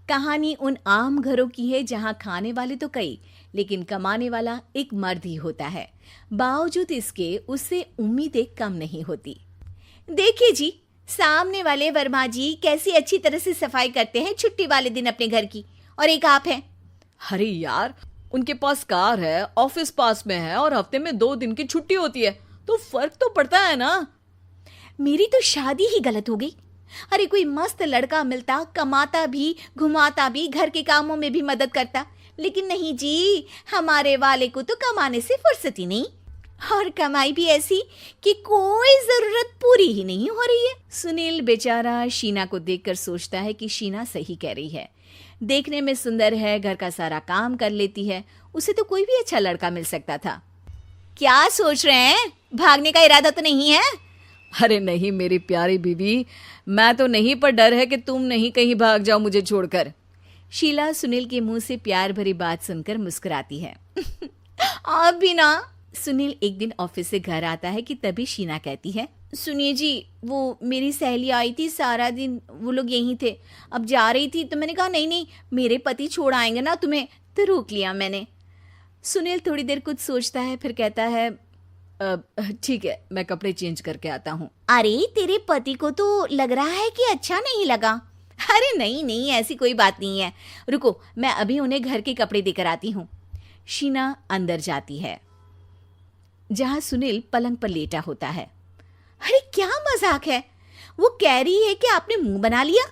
कहानी उन आम घरों की है जहां खाने वाले तो कई, लेकिन कमाने वाला एक मर्द ही होता है। बावजूद इसके उससे उम्मीदें कम नहीं होती। देखिए जी, सामने वाले वर्मा जी कैसी अच्छी तरह से सफाई करते हैं छुट्टी वाले दिन अपने घर की, और एक आप हैं। अरे यार, उनके पास कार है, ऑफिस पास में है और हफ्ते में 2 दिन की छुट्टी होती है, तो फर्क तो पड़ता है ना। मेरी तो शादी ही गलत हो गई। अरे कोई मस्त लड़का मिलता, कमाता भी, घुमाता भी, घर के कामों में भी मदद करता, लेकिन नहीं जी, हमारे वाले को तो कमाने से फुर्सत ही नहीं, और कमाई भी ऐसी कि कोई जरूरत पूरी ही नहीं हो रही है। सुनील बेचारा शीना को देखकर सोचता है कि शीना सही कह रही है। देखने में सुंदर है, घर का सारा काम कर लेती है, उसे तो कोई भी अच्छा लड़का मिल सकता था। क्या सोच रहे हैं? भागने का इरादा तो नहीं है? अरे नहीं मेरी प्यारी बीवी, मैं तो नहीं, पर डर है कि तुम नहीं कहीं भाग जाओ मुझे छोड़कर। शीला सुनील के मुंह से प्यार भरी बात सुनकर मुस्कुराती है। आप भी ना। सुनील एक दिन ऑफिस से घर आता है कि तभी शीना कहती है, सुनिए जी, वो मेरी सहेली आई थी, सारा दिन वो लोग यहीं थे, अब जा रही थी तो मैंने कहा नहीं नहीं, मेरे पति छोड़ आएंगे ना तुम्हें, तो रोक लिया मैंने। सुनील थोड़ी देर कुछ सोचता है, फिर कहता है, ठीक है, मैं कपड़े चेंज करके आता हूँ। अरे तेरे पति को तो लग रहा है कि अच्छा नहीं लगा। अरे नहीं नहीं, ऐसी कोई बात नहीं है, रुको मैं अभी उन्हें घर के कपड़े देकर आती हूँ। शीना अंदर जाती है जहां सुनील पलंग पर लेटा होता है। अरे क्या मजाक है, वो कह रही है कि आपने मुंह बना लिया।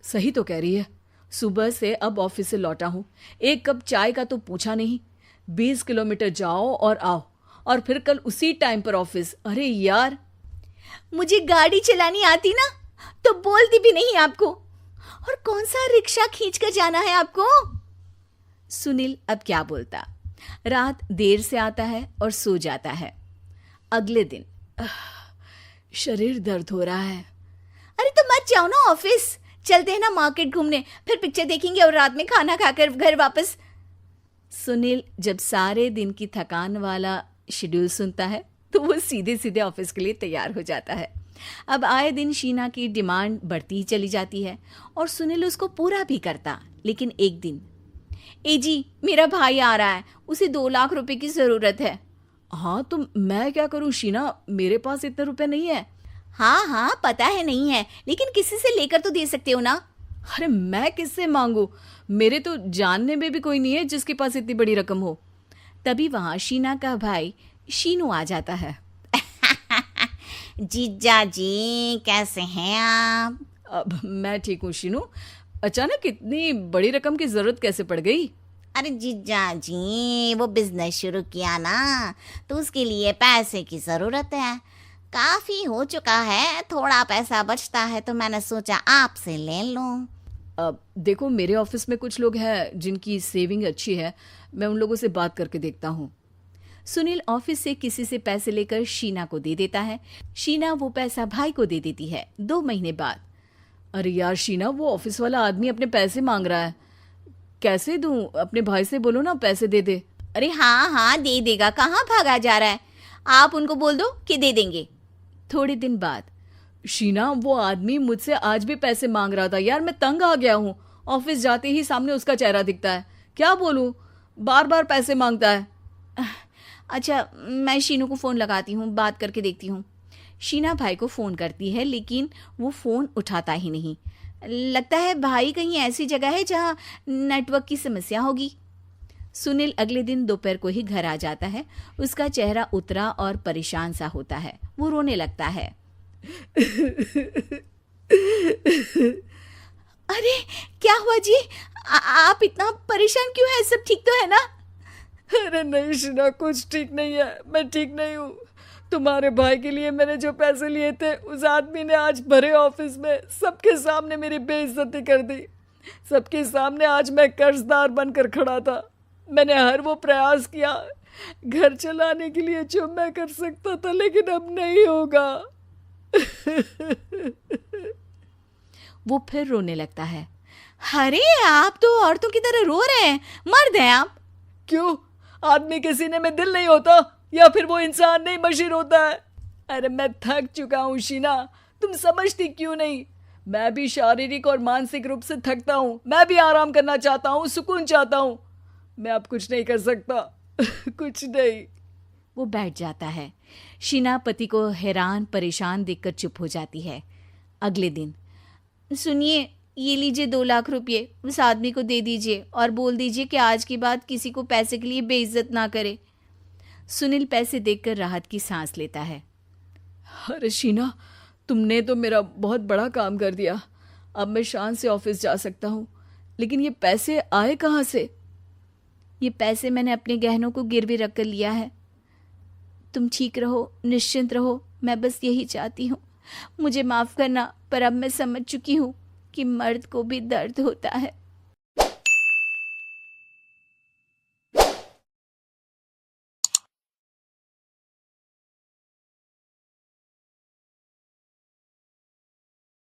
सही तो कह रही है, सुबह से अब ऑफिस से लौटा हूँ, एक कप चाय का तो पूछा नहीं, 20 किलोमीटर जाओ और आओ, और फिर कल उसी टाइम पर ऑफिस। अरे यार, मुझे गाड़ी चलानी आती ना तो बोलती भी नहीं आपको, और कौन सा रिक्शा खींच कर जाना है आपको। सुनील अब क्या बोलता। रात देर से आता है और सो जाता है। अगले दिन शरीर दर्द हो रहा है। अरे तो मत जाओ ना ऑफिस, चलते हैं ना मार्केट घूमने, फिर पिक्चर देखेंगे और रात में खाना खाकर घर वापस। सुनील जब सारे दिन की थकान वाला शेड्यूल सुनता है तो वो सीधे सीधे ऑफिस के लिए तैयार हो जाता है। अब आए दिन शीना की डिमांड बढ़ती ही चली जाती है और सुनील उसको पूरा भी करता। लेकिन एक दिन, ए जी मेरा भाई आ रहा है, उसे 2 लाख रुपए की जरूरत है। हाँ तो मैं क्या करूं शीना, मेरे पास इतने रुपए नहीं है। हाँ हाँ पता है नहीं है, लेकिन किसी से लेकर तो दे सकते हो ना। अरे मैं किससे मांगू, मेरे तो जानने में भी कोई नहीं है जिसके पास इतनी बड़ी रकम हो। तभी वहां शीना का भाई शीनू आ जाता है। जीजा जी कैसे हैं आप? अब मैं ठीक हूँ शीनू, अचानक इतनी बड़ी रकम की जरूरत कैसे पड़ गई? अरे जीजा जी, वो बिजनेस शुरू किया ना, तो उसके लिए पैसे की जरूरत है। काफी हो चुका है, थोड़ा पैसा बचता है तो मैंने सोचा आपसे ले लूं। अब देखो, मेरे ऑफिस में कुछ लोग हैं जिनकी सेविंग अच्छी है, मैं उन लोगों से बात करके देखता हूँ। सुनील ऑफिस से किसी से पैसे लेकर शीना को दे देता है। शीना वो पैसा भाई को दे देती है 2 महीने बाद। अरे यार शीना, वो ऑफिस वाला आदमी अपने पैसे मांग रहा है, कैसे दूं? अपने भाई से बोलो ना पैसे दे दे। अरे हाँ हाँ दे देगा, कहाँ भागा जा रहा है, आप उनको बोल दो कि दे देंगे। थोड़े दिन बाद, शीना, वो आदमी मुझसे आज भी पैसे मांग रहा था यार, मैं तंग आ गया हूँ। ऑफिस जाते ही सामने उसका चेहरा दिखता है, क्या बोलूं, बार बार पैसे मांगता है। अच्छा मैं शीनू को फ़ोन लगाती हूँ, बात करके देखती हूँ। शीना भाई को फ़ोन करती है लेकिन वो फ़ोन उठाता ही नहीं। लगता है भाई कहीं ऐसी जगह है जहाँ नेटवर्क की समस्या होगी। सुनील अगले दिन दोपहर को ही घर आ जाता है। उसका चेहरा उतरा और परेशान सा होता है। वो रोने लगता है। अरे क्या हुआ जी, आप इतना परेशान क्यों हैं? सब ठीक तो है ना? अरे नहीं शीना, कुछ ठीक नहीं है, मैं ठीक नहीं हूँ। तुम्हारे भाई के लिए मैंने जो पैसे लिए थे, उस आदमी ने आज भरे ऑफिस में सबके सामने मेरी बेइज्जती कर दी। सबके सामने आज मैं कर्जदार बनकर खड़ा था। मैंने हर वो प्रयास किया घर चलाने के लिए जो मैं कर सकता था, लेकिन अब नहीं होगा। वो फिर रोने लगता है। अरे आप तो औरतों की तरह रो रहे हैं, मर्द हैं आप। क्यों, आदमी के सीने में दिल नहीं होता, या फिर वो इंसान नहीं मशीन होता है? अरे मैं थक चुका हूँ शीना, तुम समझती क्यों नहीं? मैं भी शारीरिक और मानसिक रूप से थकता हूँ, मैं भी आराम करना चाहता हूँ, सुकून चाहता हूँ। मैं अब कुछ नहीं कर सकता। कुछ नहीं। वो बैठ जाता है। शीना पति को हैरान परेशान देखकर चुप हो जाती है। अगले दिन, सुनिए, ये लीजिए 2 लाख रुपये, उस आदमी को दे दीजिए और बोल दीजिए कि आज के बाद किसी को पैसे के लिए बेइज्जत ना करे। सुनील पैसे देखकर राहत की सांस लेता है। अरे शीना, तुमने तो मेरा बहुत बड़ा काम कर दिया। अब मैं शान से ऑफिस जा सकता हूँ। लेकिन ये पैसे आए कहाँ से? ये पैसे मैंने अपने गहनों को गिरवी रख कर लिया है। तुम ठीक रहो, निश्चिंत रहो, मैं बस यही चाहती हूँ। मुझे माफ़ करना, पर अब मैं समझ चुकी हूँ कि मर्द को भी दर्द होता है।